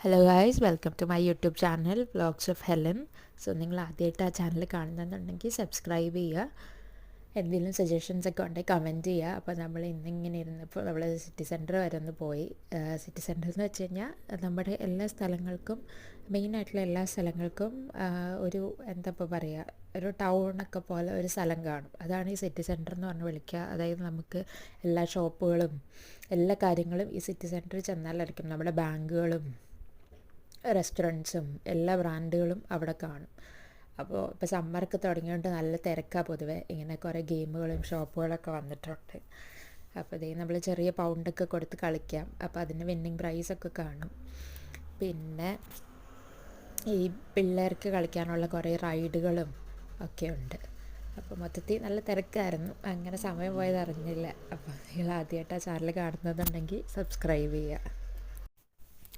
Hello guys, welcome to my YouTube channel vlogs of Helen. So നിങ്ങൾ ആദ്യമായിട്ട് ആ channel കാണുന്നുണ്ടെങ്കിൽ സബ്സ്ക്രൈബ് ചെയ്യുക. എന്തെങ്കിലും സജഷൻസ് ഒക്കെ ഉണ്ടെങ്കിൽ കമൻറ്റ് ചെയ്യുക. അപ്പോൾ നമ്മൾ ഇന്നിങ്ങനെ ഇരുന്നപ്പോൾ നമ്മൾ സിറ്റി സെൻറ്റർ വരെ ഒന്ന് പോയി. സിറ്റി സെൻറ്റർ എന്ന് വെച്ച് കഴിഞ്ഞാൽ നമ്മുടെ എല്ലാ സ്ഥലങ്ങൾക്കും, മെയിനായിട്ടുള്ള എല്ലാ സ്ഥലങ്ങൾക്കും ഒരു എന്താ ഇപ്പോൾ പറയുക, ഒരു ടൗണൊക്കെ പോലെ ഒരു സ്ഥലം കാണും. അതാണ് ഈ സിറ്റി സെൻറ്റർ എന്ന് പറഞ്ഞ് വിളിക്കുക. അതായത് നമുക്ക് എല്ലാ ഷോപ്പുകളും എല്ലാ കാര്യങ്ങളും ഈ സിറ്റി സെൻറ്ററിൽ ചെന്നാലായിരിക്കും. നമ്മുടെ ബാങ്കുകളും റെസ്റ്റോറൻറ്റ്സും എല്ലാ ബ്രാൻഡുകളും അവിടെ കാണും. അപ്പോൾ ഇപ്പോൾ സമ്മറൊക്കെ തുടങ്ങിയോണ്ട് നല്ല തിരക്കാണ് പൊതുവെ. ഇങ്ങനെ കുറേ ഗെയിമുകളും ഷോപ്പുകളൊക്കെ വന്നിട്ടുണ്ട്. അപ്പോൾ ഇതേ നമ്മൾ ചെറിയ പൗണ്ടൊക്കെ കൊടുത്ത് കളിക്കാം. അപ്പോൾ അതിന് വിന്നിങ് പ്രൈസൊക്കെ കാണും. പിന്നെ ഈ പിള്ളേർക്ക് കളിക്കാനുള്ള കുറേ റൈഡുകളും ഒക്കെ ഉണ്ട്. അപ്പോൾ മൊത്തത്തിൽ നല്ല തിരക്കായിരുന്നു. അങ്ങനെ സമയം പോയത് അറിഞ്ഞില്ല. അപ്പോൾ നിങ്ങൾ ആദ്യമായിട്ട് ആ ചാനൽ കാണുന്നതുണ്ടെങ്കിൽ സബ്സ്ക്രൈബ് ചെയ്യുക.